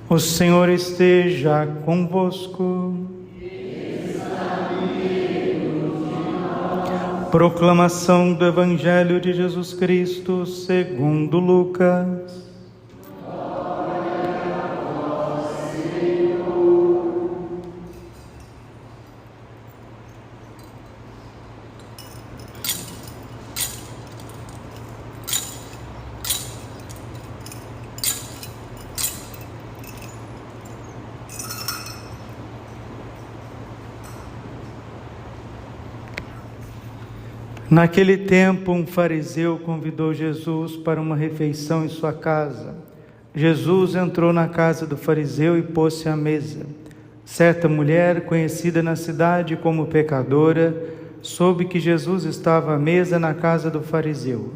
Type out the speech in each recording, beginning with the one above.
O Senhor esteja convosco. Proclamação do Evangelho de Jesus Cristo segundo Lucas. Naquele tempo, um fariseu convidou Jesus para uma refeição em sua casa. Jesus entrou na casa do fariseu e pôs-se à mesa. Certa mulher, conhecida na cidade como pecadora, soube que Jesus estava à mesa na casa do fariseu.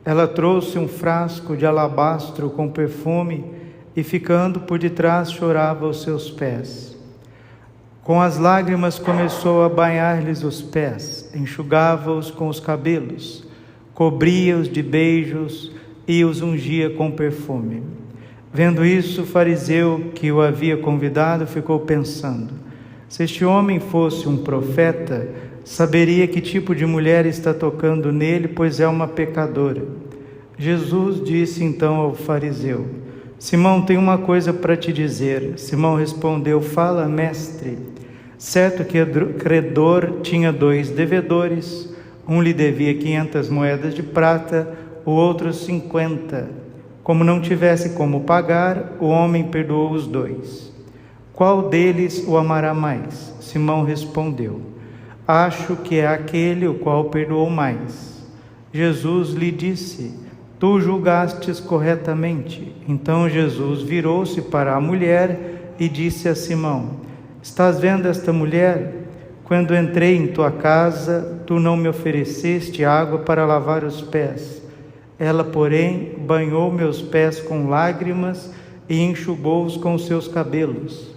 Ela trouxe um frasco de alabastro com perfume e, ficando por detrás, chorava aos seus pés. Com as lágrimas começou a banhar-lhes os pés, enxugava-os com os cabelos, cobria-os de beijos e os ungia com perfume. Vendo isso, o fariseu que o havia convidado ficou pensando: se este homem fosse um profeta, saberia que tipo de mulher está tocando nele, pois é uma pecadora. Jesus disse então ao fariseu: Simão, tenho uma coisa para te dizer. Simão respondeu: fala, mestre. Certo que o credor tinha 2 devedores, um lhe devia 500 moedas de prata, o outro 50. Como não tivesse como pagar, o homem perdoou os 2. Qual deles o amará mais? Simão respondeu: acho que é aquele o qual perdoou mais. Jesus lhe disse: tu julgastes corretamente. Então Jesus virou-se para a mulher e disse a Simão: estás vendo esta mulher? Quando entrei em tua casa, tu não me ofereceste água para lavar os pés. Ela, porém, banhou meus pés com lágrimas e enxugou-os com os seus cabelos.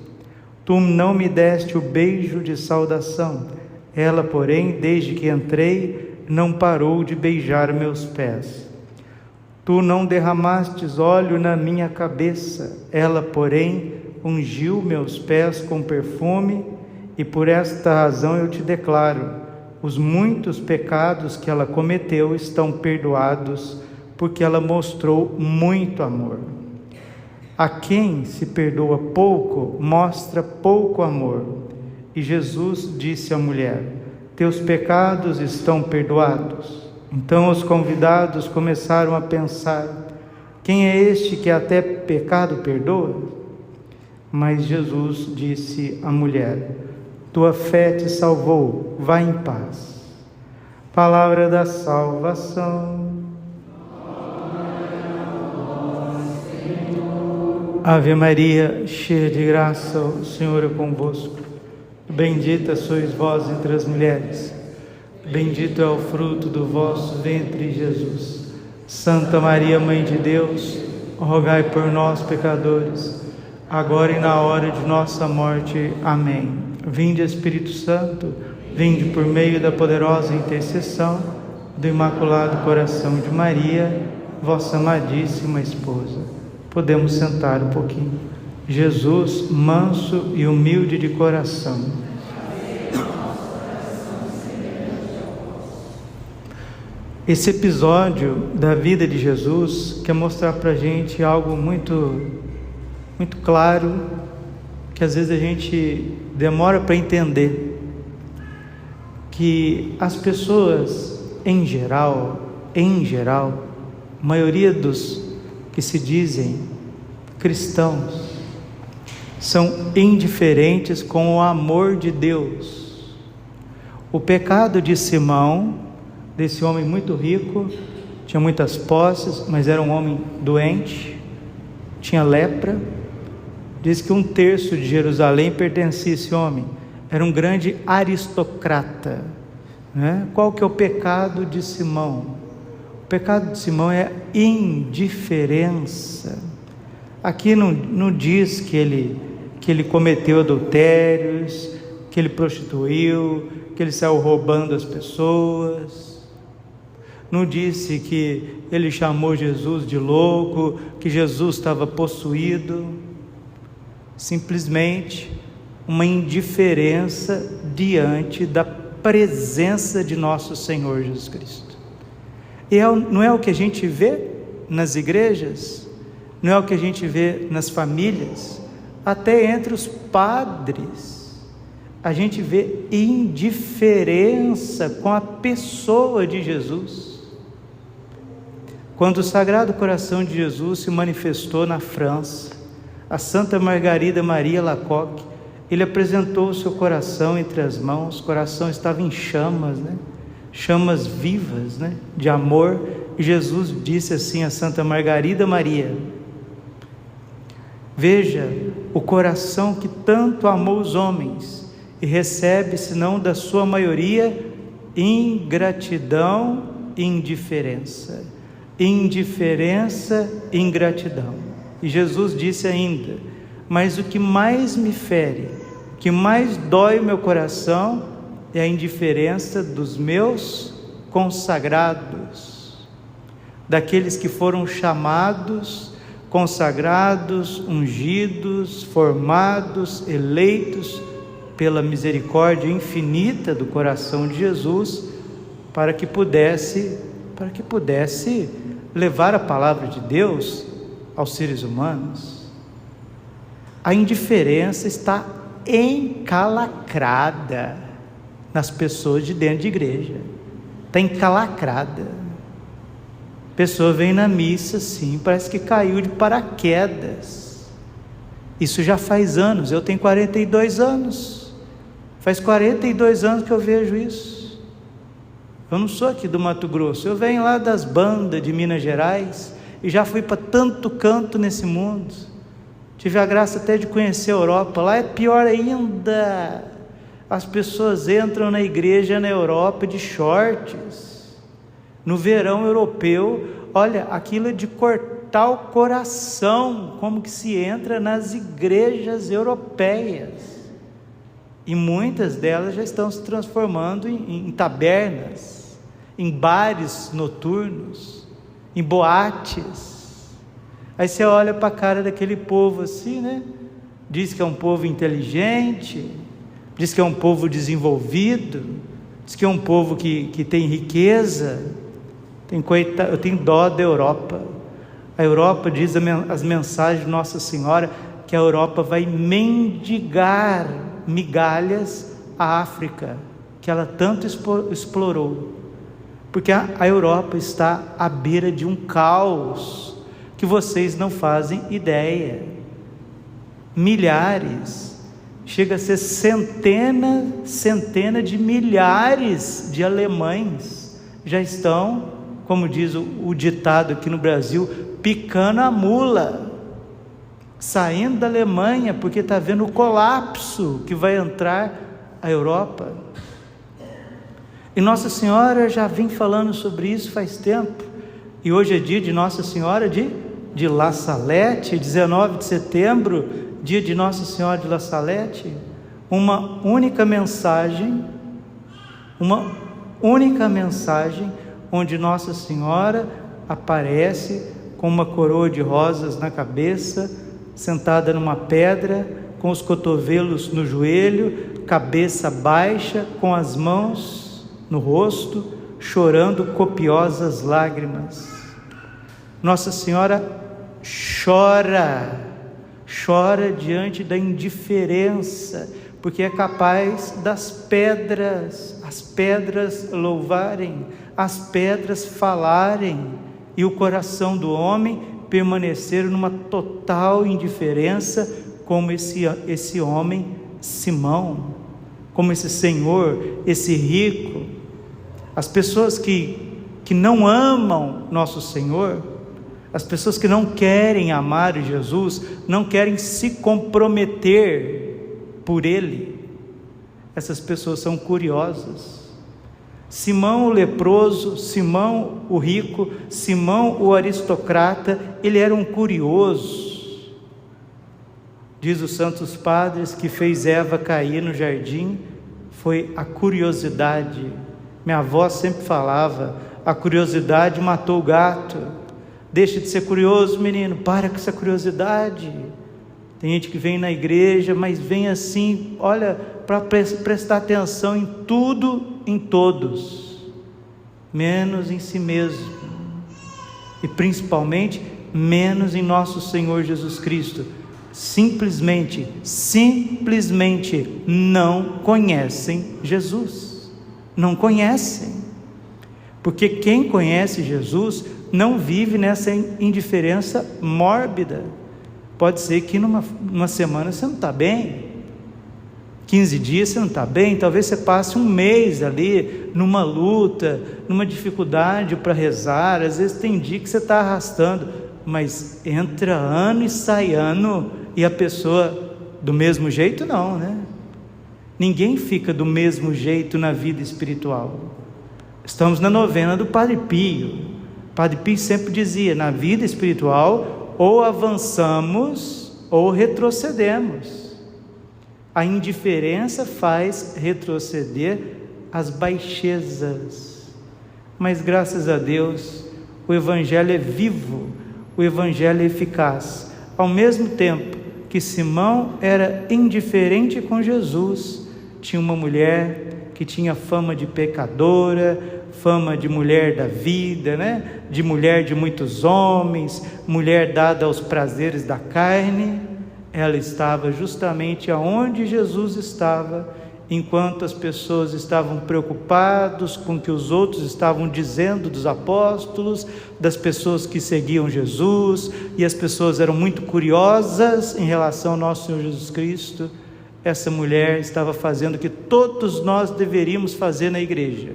Tu não me deste o beijo de saudação. Ela, porém, desde que entrei, não parou de beijar meus pés. Tu não derramastes óleo na minha cabeça. Ela, porém, ungiu meus pés com perfume, e por esta razão eu te declaro: os muitos pecados que ela cometeu estão perdoados, porque ela mostrou muito amor. A quem se perdoa pouco, mostra pouco amor. E Jesus disse à mulher: teus pecados estão perdoados. Então os convidados começaram a pensar: quem é este que até pecado perdoa? Mas Jesus disse à mulher: tua fé te salvou, vá em paz. Palavra da salvação. Ave Maria, cheia de graça, o Senhor é convosco. Bendita sois vós entre as mulheres. Bendito é o fruto do vosso ventre, Jesus. Santa Maria, Mãe de Deus, rogai por nós, pecadores, agora e na hora de nossa morte. Amém. Vinde, Espírito Santo, vinde por meio da poderosa intercessão do Imaculado Coração de Maria, vossa amadíssima esposa. Podemos sentar um pouquinho. Jesus, manso e humilde de coração. Esse episódio da vida de Jesus quer mostrar para a gente algo muito claro, que às vezes a gente demora para entender, que as pessoas em geral, a maioria dos que se dizem cristãos, são indiferentes com o amor de Deus. O pecado de Simão, desse homem muito rico, tinha muitas posses, mas era um homem doente, tinha lepra. Diz que 1/3 de Jerusalém pertencia a esse homem. Era um grande aristocrata, né? Qual que é o pecado de Simão? O pecado de Simão é indiferença. Aqui não diz que ele cometeu adultérios, que ele prostituiu, que ele saiu roubando as pessoas. Não disse que ele chamou Jesus de louco, que Jesus estava possuído. simplesmente uma indiferença diante da presença de nosso Senhor Jesus Cristo. E não é o que a gente vê nas igrejas, não é o que a gente vê nas famílias, até entre os padres, a gente vê indiferença com a pessoa de Jesus. Quando o Sagrado Coração de Jesus se manifestou na França, a Santa Margarida Maria Alacoque, ele apresentou o seu coração entre as mãos, o coração estava em chamas, chamas vivas, de amor, e Jesus disse assim a Santa Margarida Maria: veja o coração que tanto amou os homens, e recebe, senão da sua maioria, ingratidão e indiferença. Indiferença e ingratidão. E Jesus disse ainda: mas o que mais me fere, o que mais dói o meu coração, é a indiferença dos meus consagrados, daqueles que foram chamados, consagrados, ungidos, formados, eleitos pela misericórdia infinita do coração de Jesus, para que pudesse levar a palavra de Deus aos seres humanos. A indiferença está encalacrada nas pessoas de dentro de igreja, está encalacrada. A pessoa vem na missa assim, parece que caiu de paraquedas. Isso já faz anos, eu tenho 42 anos, faz 42 anos que eu vejo isso. Eu não sou aqui do Mato Grosso, eu venho lá das bandas de Minas Gerais, e já fui para tanto canto nesse mundo, tive a graça até de conhecer a Europa. Lá é pior ainda, as pessoas entram na igreja na Europa de shorts, no verão europeu. Olha, aquilo é de cortar o coração, como que se entra nas igrejas europeias, e muitas delas já estão se transformando em tabernas, em bares noturnos, em boates. Aí você olha para a cara daquele povo assim, diz que é um povo inteligente, diz que é um povo desenvolvido, diz que é um povo que tem riqueza. Eu tenho dó da Europa. A Europa, diz as mensagens de Nossa Senhora, que a Europa vai mendigar migalhas à África, que ela tanto explorou, porque a Europa está à beira de um caos que vocês não fazem ideia. Milhares, chega a ser centena de milhares de alemães já estão, como diz o ditado aqui no Brasil, picando a mula, saindo da Alemanha, porque está vendo o colapso que vai entrar a Europa. E Nossa Senhora já vem falando sobre isso faz tempo, e hoje é dia de Nossa Senhora de La Salette, 19 de setembro, dia de Nossa Senhora de La Salette. Uma única mensagem, onde Nossa Senhora aparece com uma coroa de rosas na cabeça, sentada numa pedra, com os cotovelos no joelho, cabeça baixa, com as mãos no rosto, chorando copiosas lágrimas. Nossa Senhora chora diante da indiferença, porque é capaz as pedras louvarem, as pedras falarem, e o coração do homem permanecer numa total indiferença, como esse homem Simão, como esse senhor, esse rico. As pessoas que não amam nosso Senhor, as pessoas que não querem amar Jesus, não querem se comprometer por Ele, essas pessoas são curiosas. Simão o leproso, Simão o rico, Simão o aristocrata, ele era um curioso. Diz os santos padres que fez Eva cair no jardim foi a curiosidade. Minha avó sempre falava: a curiosidade matou o gato. Deixa de ser curioso, menino, para com essa curiosidade. Tem gente que vem na igreja, mas vem assim, olha, para prestar atenção em tudo, em todos, menos em si mesmo, e principalmente menos em nosso Senhor Jesus Cristo. Simplesmente não conhecem Jesus, não conhecem, porque quem conhece Jesus não vive nessa indiferença mórbida. Pode ser que numa semana você não está bem, 15 dias você não está bem, talvez você passe um mês ali numa luta, numa dificuldade para rezar, às vezes tem dia que você está arrastando, mas entra ano e sai ano, e a pessoa do mesmo jeito não, né? Ninguém fica do mesmo jeito na vida espiritual. Estamos na novena do Padre Pio. O Padre Pio sempre dizia, na vida espiritual, ou avançamos ou retrocedemos. A indiferença faz retroceder as baixezas, mas graças a Deus o Evangelho é vivo, o Evangelho é eficaz. Ao mesmo tempo que Simão era indiferente com Jesus, tinha uma mulher que tinha fama de pecadora, fama de mulher da vida, né? De mulher de muitos homens, mulher dada aos prazeres da carne. Ela estava justamente aonde Jesus estava, enquanto as pessoas estavam preocupadas com o que os outros estavam dizendo dos apóstolos, das pessoas que seguiam Jesus, e as pessoas eram muito curiosas em relação ao nosso Senhor Jesus Cristo. Essa mulher estava fazendo o que todos nós deveríamos fazer na igreja: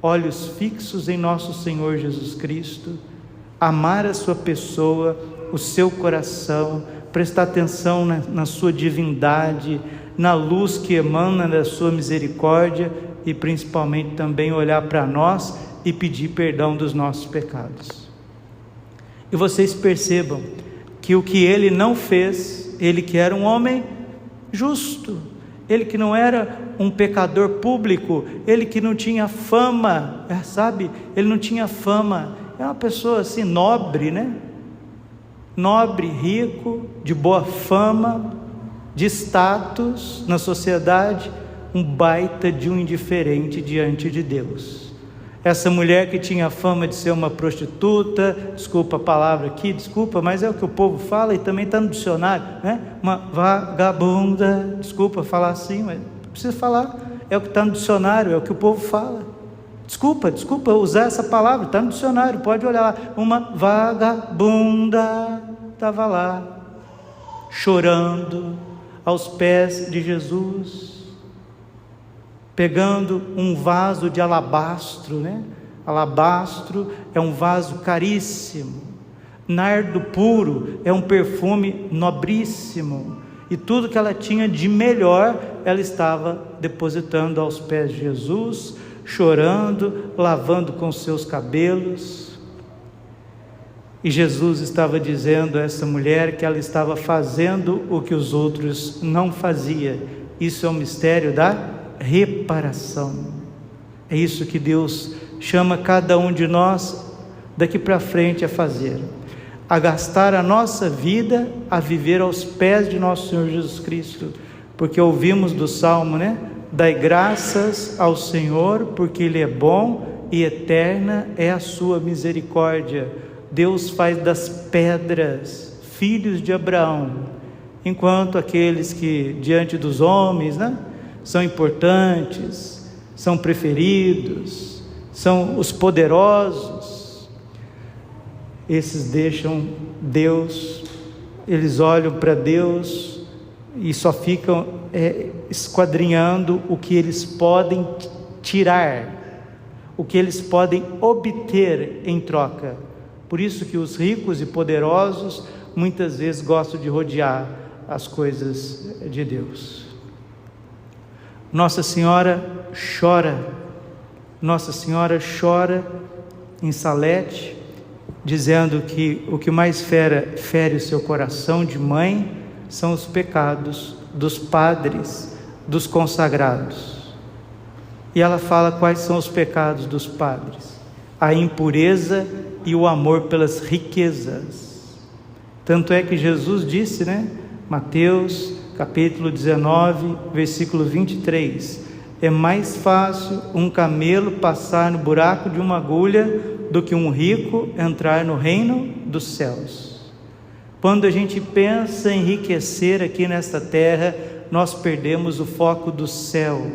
olhos fixos em nosso Senhor Jesus Cristo, amar a sua pessoa, o seu coração, prestar atenção na sua divindade, na luz que emana da sua misericórdia, e principalmente também olhar para nós e pedir perdão dos nossos pecados. E vocês percebam que o que ele não fez, ele que era um homem justo, ele que não era um pecador público, ele que não tinha fama, sabe? Ele não tinha fama, é uma pessoa assim nobre, né? Nobre, rico, de boa fama, de status na sociedade, um baita de um indiferente diante de Deus. Essa mulher que tinha fama de ser uma prostituta, desculpa a palavra aqui, desculpa, mas é o que o povo fala e também está no dicionário, né? Uma vagabunda, desculpa falar assim, mas não precisa falar, é o que está no dicionário, é o que o povo fala. Desculpa usar essa palavra, está no dicionário, pode olhar lá. Uma vagabunda estava lá, chorando aos pés de Jesus, pegando um vaso de alabastro, né? Alabastro é um vaso caríssimo, nardo puro é um perfume nobríssimo, e tudo que ela tinha de melhor, ela estava depositando aos pés de Jesus, chorando, lavando com seus cabelos. E Jesus estava dizendo a essa mulher que ela estava fazendo o que os outros não faziam. Isso é o mistério da reparação. É isso que Deus chama cada um de nós daqui para frente a fazer: a gastar a nossa vida a viver aos pés de nosso Senhor Jesus Cristo, porque ouvimos do Salmo, né? Dai graças ao Senhor, porque Ele é bom e eterna é a sua misericórdia. Deus faz das pedras filhos de Abraão, enquanto aqueles que diante dos homens, né, são importantes, são preferidos, são os poderosos, esses deixam Deus, eles olham para Deus e só ficam esquadrinhando o que eles podem tirar, o que eles podem obter em troca. Por isso que os ricos e poderosos muitas vezes gostam de rodear as coisas de Deus. Nossa Senhora chora em Salete, dizendo que o que mais fere o seu coração de mãe são os pecados dos padres, dos consagrados. E ela fala quais são os pecados dos padres: a impureza e o amor pelas riquezas. Tanto é que Jesus disse, né? Mateus, capítulo 19, versículo 23. É mais fácil um camelo passar no buraco de uma agulha do que um rico entrar no reino dos céus. Quando a gente pensa em enriquecer aqui nesta terra, nós perdemos o foco do céu.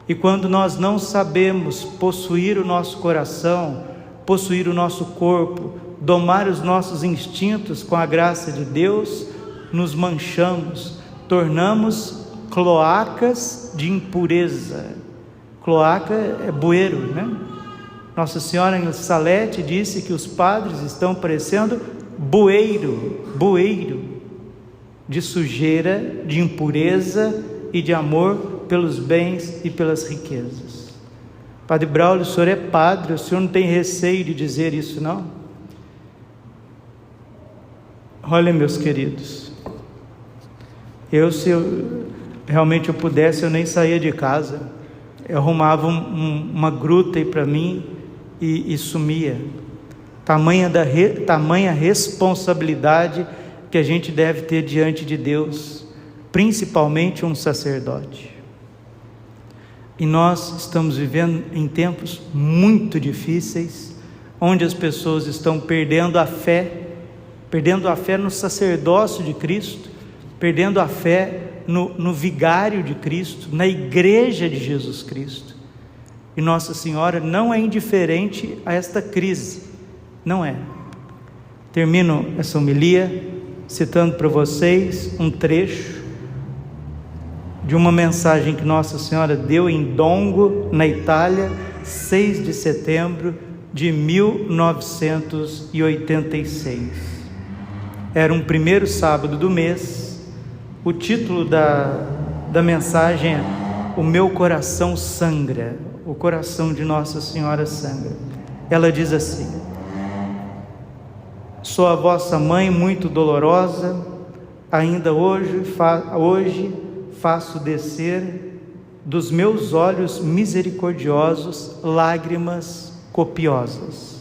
E quando nós não sabemos possuir o nosso coração, possuir o nosso corpo, domar os nossos instintos com a graça de Deus, nos manchamos, tornamos cloacas de impureza. Cloaca é bueiro, né? Nossa Senhora em Salete disse que os padres estão parecendo bueiro de sujeira, de impureza e de amor pelos bens e pelas riquezas. Padre Braulio, o senhor é padre, o senhor não tem receio de dizer isso, não? Olha, meus queridos, se eu realmente eu pudesse, eu nem saía de casa. Eu arrumava uma gruta aí para mim e sumia. Tamanha responsabilidade que a gente deve ter diante de Deus, principalmente um sacerdote. E nós estamos vivendo em tempos muito difíceis, onde as pessoas estão perdendo a fé no sacerdócio de Cristo, perdendo a fé no vigário de Cristo, na igreja de Jesus Cristo. E Nossa Senhora não é indiferente a esta crise, não é. Termino essa homilia citando para vocês um trecho de uma mensagem que Nossa Senhora deu em Dongo, na Itália, 6 de setembro de 1986. Era um primeiro sábado do mês. O título da mensagem é O Meu Coração Sangra, o coração de Nossa Senhora sangra. Ela diz assim: sou a vossa mãe muito dolorosa, ainda hoje faço descer dos meus olhos misericordiosos lágrimas copiosas.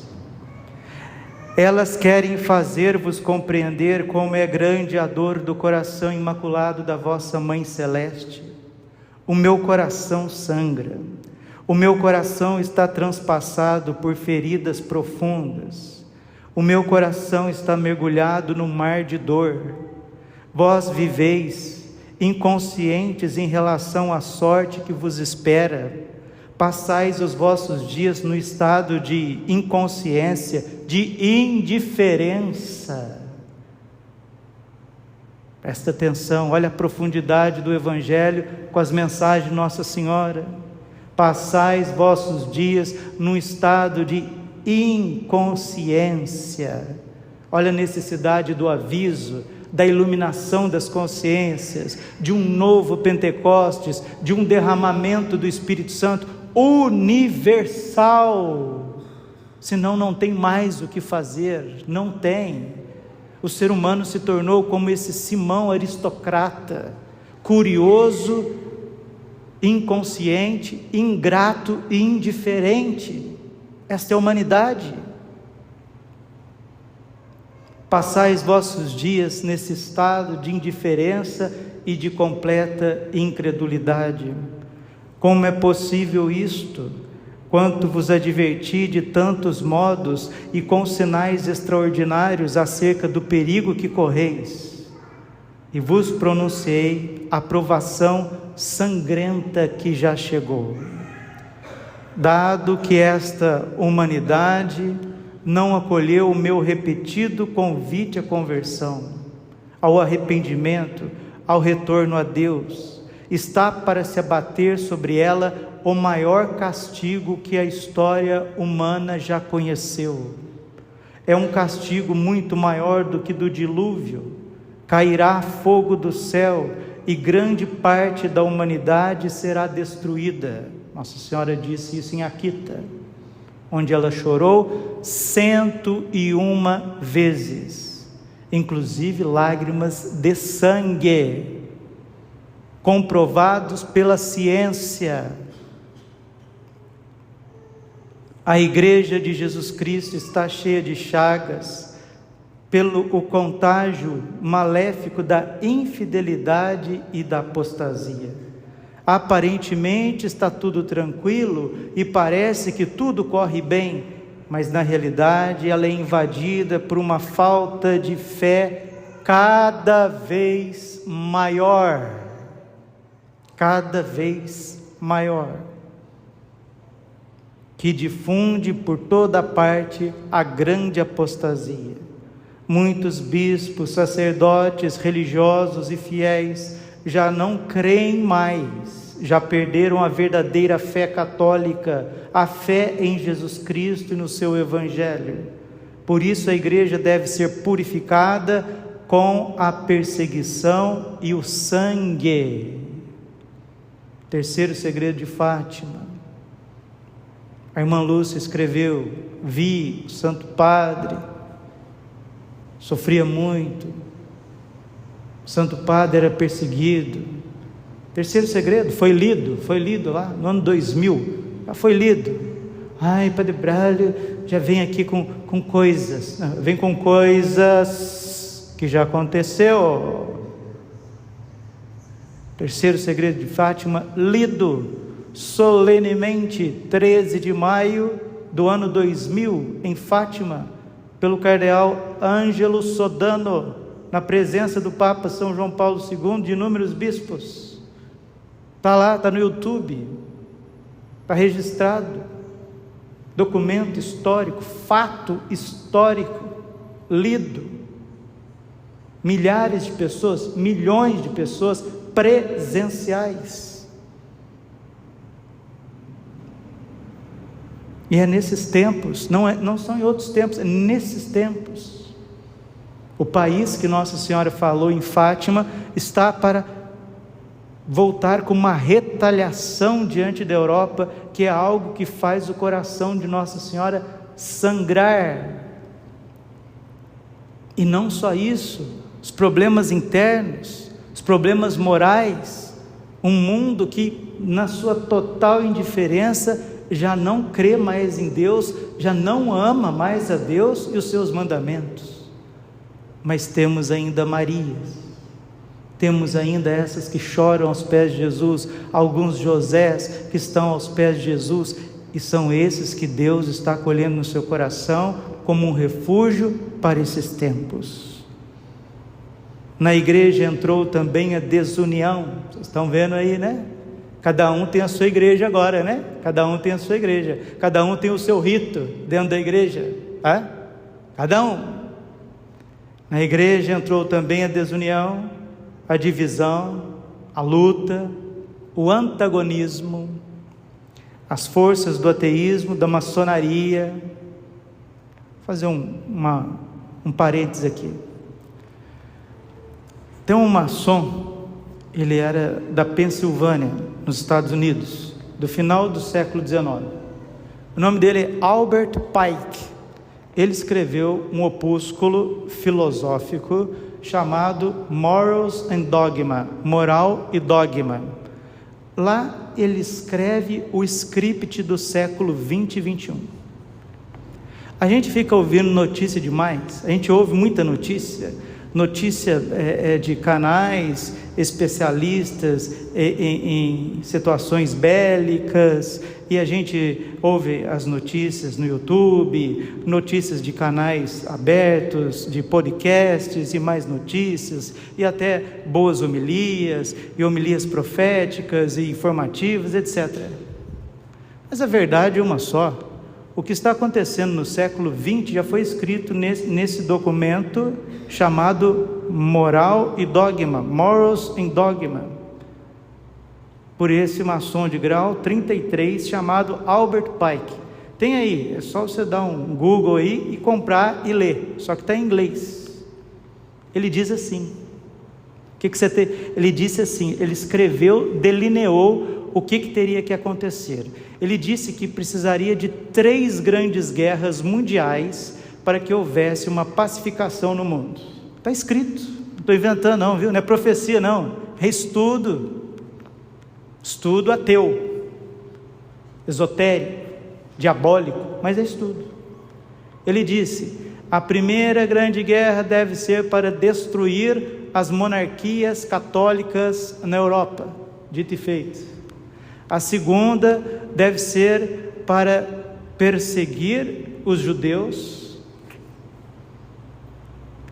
Elas querem fazer-vos compreender como é grande a dor do coração imaculado da vossa Mãe Celeste. O meu coração sangra, o meu coração está transpassado por feridas profundas, o meu coração está mergulhado no mar de dor. Vós viveis inconscientes em relação à sorte que vos espera. Passais os vossos dias no estado de inconsciência, de indiferença. Presta atenção, olha a profundidade do Evangelho com as mensagens de Nossa Senhora. Passais vossos dias num estado de inconsciência. Olha a necessidade do aviso, da iluminação das consciências, de um novo Pentecostes, de um derramamento do Espírito Santo universal. Senão não tem mais o que fazer, não tem. O ser humano se tornou como esse Simão aristocrata, curioso, inconsciente, ingrato e indiferente. Esta é a humanidade. Passais vossos dias nesse estado de indiferença e de completa incredulidade. Como é possível isto? Quanto vos adverti de tantos modos e com sinais extraordinários acerca do perigo que correis, e vos pronunciei a provação sangrenta que já chegou. Dado que esta humanidade não acolheu o meu repetido convite à conversão, ao arrependimento, ao retorno a Deus, está para se abater sobre ela o maior castigo que a história humana já conheceu. É um castigo muito maior do que do dilúvio. Cairá fogo do céu e grande parte da humanidade será destruída. Nossa Senhora disse isso em Akita, onde ela chorou 101 vezes, inclusive lágrimas de sangue, comprovados pela ciência. A igreja de Jesus Cristo está cheia de chagas, pelo o contágio maléfico da infidelidade e da apostasia. Aparentemente está tudo tranquilo e parece que tudo corre bem, mas na realidade ela é invadida por uma falta de fé cada vez maior, que difunde por toda parte a grande apostasia. Muitos bispos, sacerdotes, religiosos e fiéis já não creem mais, já perderam a verdadeira fé católica, a fé em Jesus Cristo e no seu Evangelho. Por isso a igreja deve ser purificada com a perseguição e o sangue. Terceiro segredo de Fátima. A irmã Lúcia escreveu: vi o Santo Padre, sofria muito, o Santo Padre era perseguido. Terceiro segredo, foi lido lá no ano 2000, já foi lido. Ai, Padre Braulio já vem aqui com coisas, vem com coisas que já aconteceu. Terceiro segredo de Fátima, lido solenemente, 13 de maio do ano 2000, em Fátima, pelo cardeal Ângelo Sodano, na presença do Papa São João Paulo II, de inúmeros bispos. Está lá, está no YouTube, está registrado, documento histórico, fato histórico, lido. Milhares de pessoas, milhões de pessoas presenciais. E é nesses tempos, não são em outros tempos, é nesses tempos. O país que Nossa Senhora falou em Fátima está para voltar com uma retaliação diante da Europa, que é algo que faz o coração de Nossa Senhora sangrar. E não só isso, os problemas internos, os problemas morais, um mundo que na sua total indiferença já não crê mais em Deus, já não ama mais a Deus e os seus mandamentos. Mas temos ainda Marias, temos ainda essas que choram aos pés de Jesus, alguns Josés que estão aos pés de Jesus, e são esses que Deus está acolhendo no seu coração como um refúgio para esses tempos. Na igreja entrou também a desunião, vocês estão vendo aí, né? Cada um tem a sua igreja agora, né? Cada um tem a sua igreja, cada um tem o seu rito dentro da igreja, cada um. Na igreja entrou também a desunião, a divisão, a luta, o antagonismo, as forças do ateísmo, da maçonaria. Vou fazer um parênteses aqui. Tem um maçom, ele era da Pensilvânia, nos Estados Unidos, do final do século XIX. O nome dele é Albert Pike. Ele escreveu um opúsculo filosófico chamado Morals and Dogma, Moral e Dogma. Lá ele escreve o script do século 20 e 21. A gente fica ouvindo notícia demais, a gente ouve muita notícia de canais especialistas em situações bélicas, e a gente ouve as notícias no YouTube, notícias de canais abertos, de podcasts e mais notícias, e até boas homilias, e homilias proféticas e informativas, etc. Mas a verdade é uma só. O que está acontecendo no século XX já foi escrito nesse documento chamado Moral e Dogma, Morals and Dogma, por esse maçom de grau 33 chamado Albert Pike. Tem aí, é só você dar um Google aí e comprar e ler, só que está em inglês. Ele diz assim, ele disse assim, ele escreveu, delineou o que teria que acontecer. Ele disse que precisaria de 3 grandes guerras mundiais para que houvesse uma pacificação no mundo. Está escrito, não estou inventando não, viu? Não é profecia não, é estudo ateu, esotérico, diabólico, mas é estudo. Ele disse, A primeira grande guerra deve ser para destruir as monarquias católicas na Europa, dito e feito. A segunda deve ser para perseguir os judeus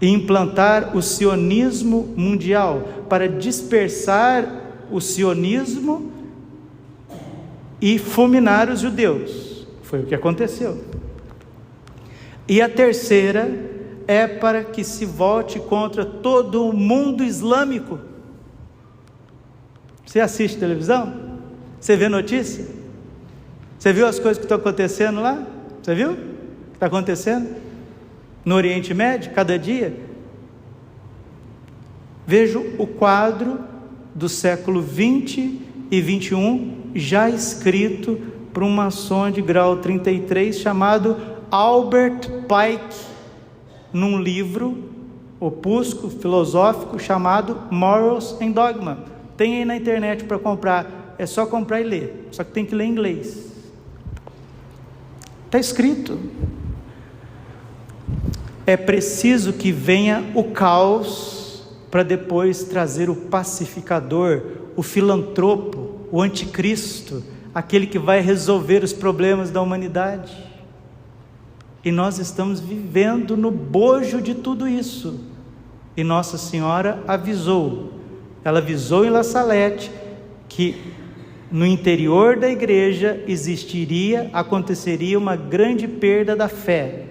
e implantar o sionismo mundial, para dispersar o sionismo e fulminar os judeus. Foi o que aconteceu. E a terceira é para que se volte contra todo o mundo islâmico. Você assiste televisão? Você vê notícia? Você viu as coisas que estão acontecendo lá? Você viu o que está acontecendo no Oriente Médio, cada dia? Vejo o quadro do século 20 e 21, já escrito por um maçom de grau 33, chamado Albert Pike, num livro, opúsculo filosófico, chamado Morals and Dogma. Tem aí na internet para comprar, é só comprar e ler, só que tem que ler em inglês. Está escrito. É preciso que venha o caos para depois trazer o pacificador, o filantropo, o anticristo, aquele que vai resolver os problemas da humanidade. E nós estamos vivendo no bojo de tudo isso. E Nossa Senhora avisou. Ela avisou em La Salette que no interior da igreja aconteceria uma grande perda da fé.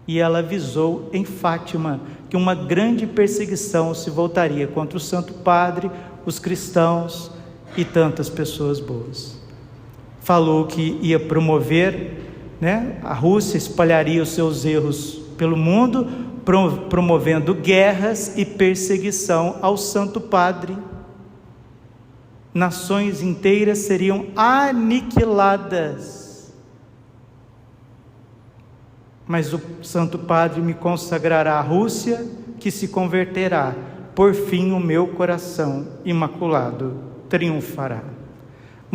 E ela avisou em Fátima que uma grande perseguição se voltaria contra o Santo Padre, os cristãos e tantas pessoas boas. Falou que ia promover, a Rússia espalharia os seus erros pelo mundo, promovendo guerras e perseguição ao Santo Padre. Nações inteiras seriam aniquiladas. Mas o Santo Padre me consagrará a Rússia, que se converterá. Por fim, o meu coração imaculado triunfará.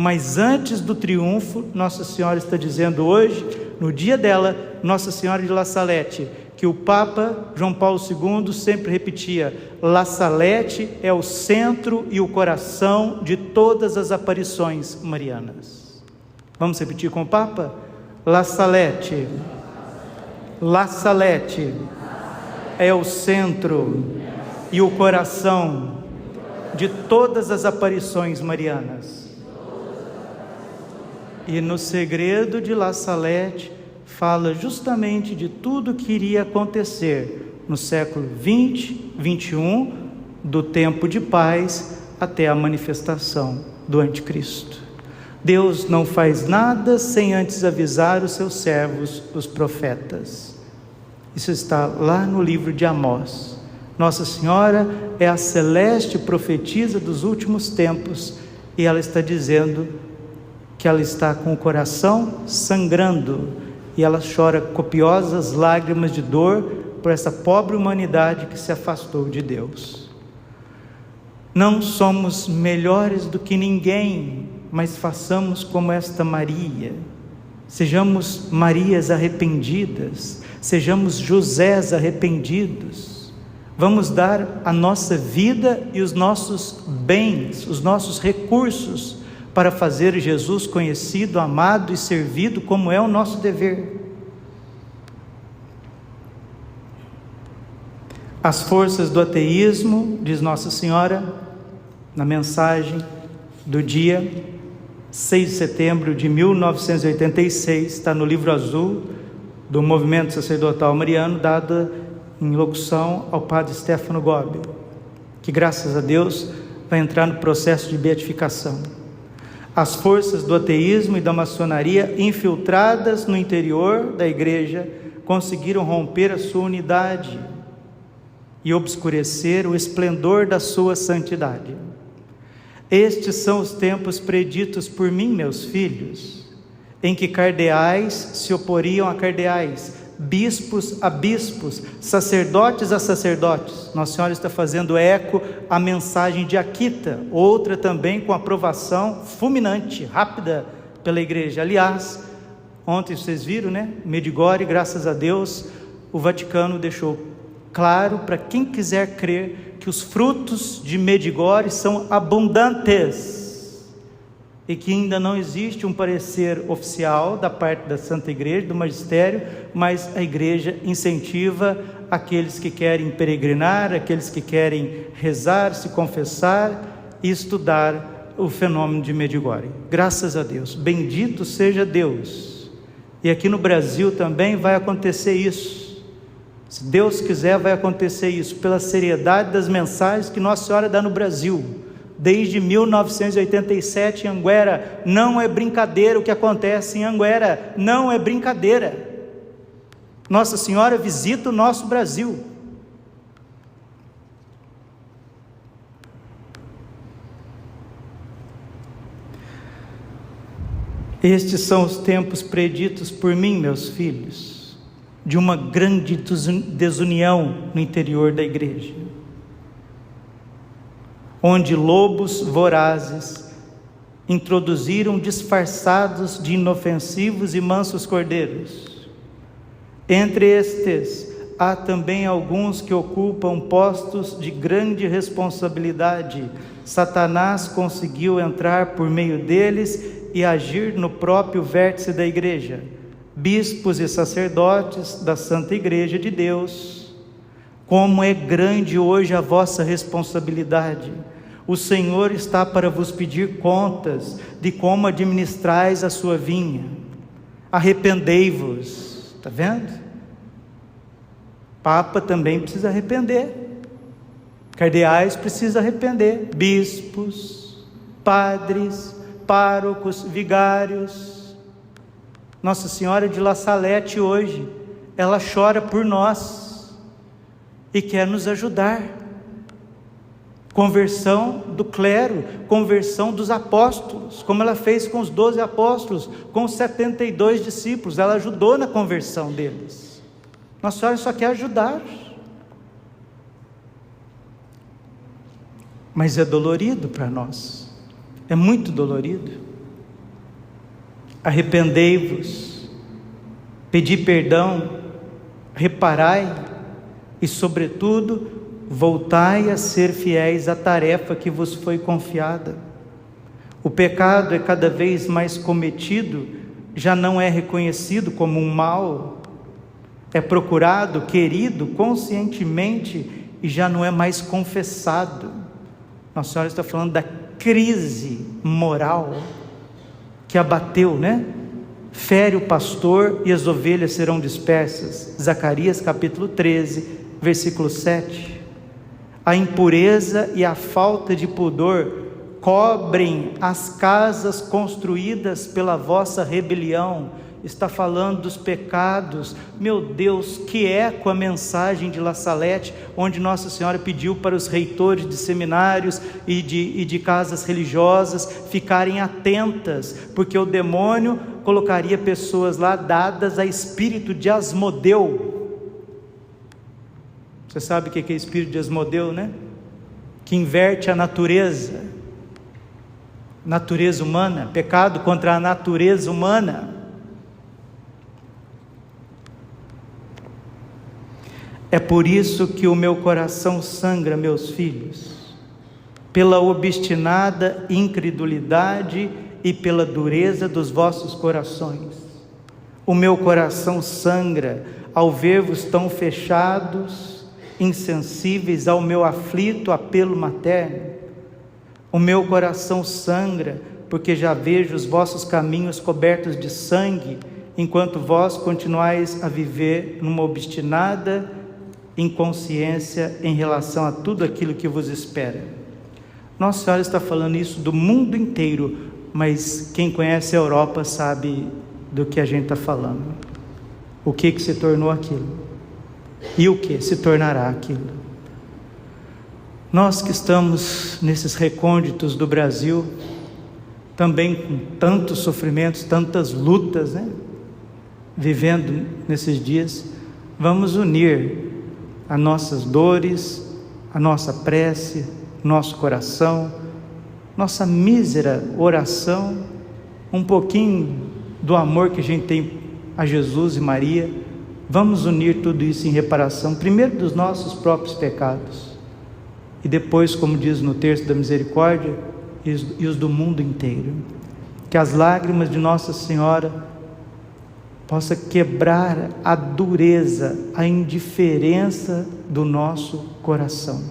Mas antes do triunfo, Nossa Senhora está dizendo hoje, no dia dela, Nossa Senhora de La Salette, que o Papa João Paulo II sempre repetia: La Salette é o centro e o coração de todas as aparições marianas. Vamos repetir com o Papa? La Salette. La Salette é o centro e o coração de todas as aparições marianas. E no segredo de La Salette fala justamente de tudo que iria acontecer no século 20, 21, do tempo de paz até a manifestação do anticristo. Deus não faz nada sem antes avisar os seus servos, os profetas. Isso está lá no livro de Amós. Nossa Senhora é a celeste profetisa dos últimos tempos, e ela está dizendo que ela está com o coração sangrando, e ela chora copiosas lágrimas de dor por essa pobre humanidade que se afastou de Deus. Não somos melhores do que ninguém, mas façamos como esta Maria. Sejamos Marias arrependidas, sejamos Josés arrependidos. Vamos dar a nossa vida e os nossos bens, os nossos recursos, para fazer Jesus conhecido, amado e servido, como é o nosso dever. As forças do ateísmo, diz Nossa Senhora, na mensagem do dia 6 de setembro de 1986, está no livro azul do Movimento Sacerdotal Mariano, dada em locução ao Padre Stefano Gobi, que graças a Deus vai entrar no processo de beatificação. As forças do ateísmo e da maçonaria, infiltradas no interior da igreja, conseguiram romper a sua unidade e obscurecer o esplendor da sua santidade. Estes são os tempos preditos por mim, meus filhos, em que cardeais se oporiam a cardeais, bispos a bispos, sacerdotes a sacerdotes. Nossa Senhora está fazendo eco à mensagem de Akita, outra também com aprovação fulminante, rápida pela igreja. Aliás, ontem vocês viram, Medjugorje, graças a Deus, o Vaticano deixou claro para quem quiser crer que os frutos de Medjugorje são abundantes e que ainda não existe um parecer oficial da parte da Santa Igreja, do magistério, mas a Igreja incentiva aqueles que querem peregrinar, aqueles que querem rezar, se confessar e estudar o fenômeno de Medjugorje. Graças a Deus, bendito seja Deus. E aqui no Brasil também vai acontecer isso. Se Deus quiser, vai acontecer isso, pela seriedade das mensagens que Nossa Senhora dá no Brasil. Desde 1987 em Anguera, não é brincadeira o que acontece em Anguera, não é brincadeira. Nossa Senhora visita o nosso Brasil. Estes são os tempos preditos por mim, meus filhos, de uma grande desunião no interior da igreja, onde lobos vorazes introduziram disfarçados de inofensivos e mansos cordeiros. Entre estes, há também alguns que ocupam postos de grande responsabilidade. Satanás conseguiu entrar por meio deles e agir no próprio vértice da igreja, bispos e sacerdotes da Santa Igreja de Deus. Como é grande hoje a vossa responsabilidade! O Senhor está para vos pedir contas de como administrais a sua vinha. Arrependei-vos. Está vendo? Papa também precisa arrepender. Cardeais precisam arrepender. Bispos, padres, párocos, vigários. Nossa Senhora de La Salette hoje, ela chora por nós e quer nos ajudar. Conversão do clero, conversão dos apóstolos, como ela fez com os 12 apóstolos, com os 72 discípulos, ela ajudou na conversão deles. Nossa Senhora só quer ajudar, mas é dolorido para nós, é muito dolorido. Arrependei-vos, pedi perdão, reparai e, sobretudo, voltai a ser fiéis à tarefa que vos foi confiada. O pecado é cada vez mais cometido, já não é reconhecido como um mal, é procurado, querido, conscientemente, e já não é mais confessado. Nossa Senhora está falando da crise moral que abateu, né? Fere o pastor e as ovelhas serão dispersas. Zacarias capítulo 13, versículo 7. A impureza e a falta de pudor cobrem as casas construídas pela vossa rebelião. Está falando dos pecados. Meu Deus, que eco a mensagem de La Salette, onde Nossa Senhora pediu para os reitores de seminários e de casas religiosas ficarem atentas, porque o demônio colocaria pessoas lá dadas a espírito de Asmodeu. Você sabe o que é espírito de Asmodeu, né? Que inverte a natureza humana, pecado contra a natureza humana. É por isso que o meu coração sangra, meus filhos, pela obstinada incredulidade e pela dureza dos vossos corações. O meu coração sangra ao ver-vos tão fechados, insensíveis ao meu aflito apelo materno. O meu coração sangra, porque já vejo os vossos caminhos cobertos de sangue, enquanto vós continuais a viver numa obstinada inconsciência em relação a tudo aquilo que vos espera. Nossa Senhora está falando isso do mundo inteiro, mas quem conhece a Europa sabe do que a gente está falando. O que se tornou aquilo? E o que se tornará aquilo? Nós que estamos nesses recônditos do Brasil, também com tantos sofrimentos, tantas lutas, né? Vivendo nesses dias, vamos unir as nossas dores, a nossa prece, nosso coração, nossa mísera oração, um pouquinho do amor que a gente tem a Jesus e Maria, Vamos unir tudo isso em reparação, primeiro dos nossos próprios pecados, e depois, como diz no terço da misericórdia, e os do mundo inteiro. Que as lágrimas de Nossa Senhora possa quebrar a dureza, a indiferença do nosso coração,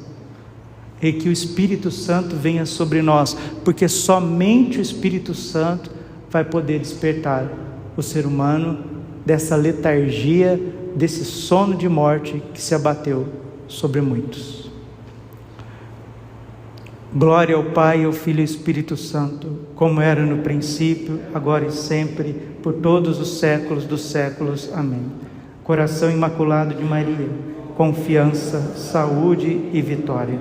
e que o Espírito Santo venha sobre nós, porque somente o Espírito Santo vai poder despertar o ser humano dessa letargia, desse sono de morte que se abateu sobre muitos. Glória ao Pai, ao Filho e ao Espírito Santo, como era no princípio, agora e sempre, por todos os séculos dos séculos. Amém. Coração Imaculado de Maria, confiança, saúde e vitória.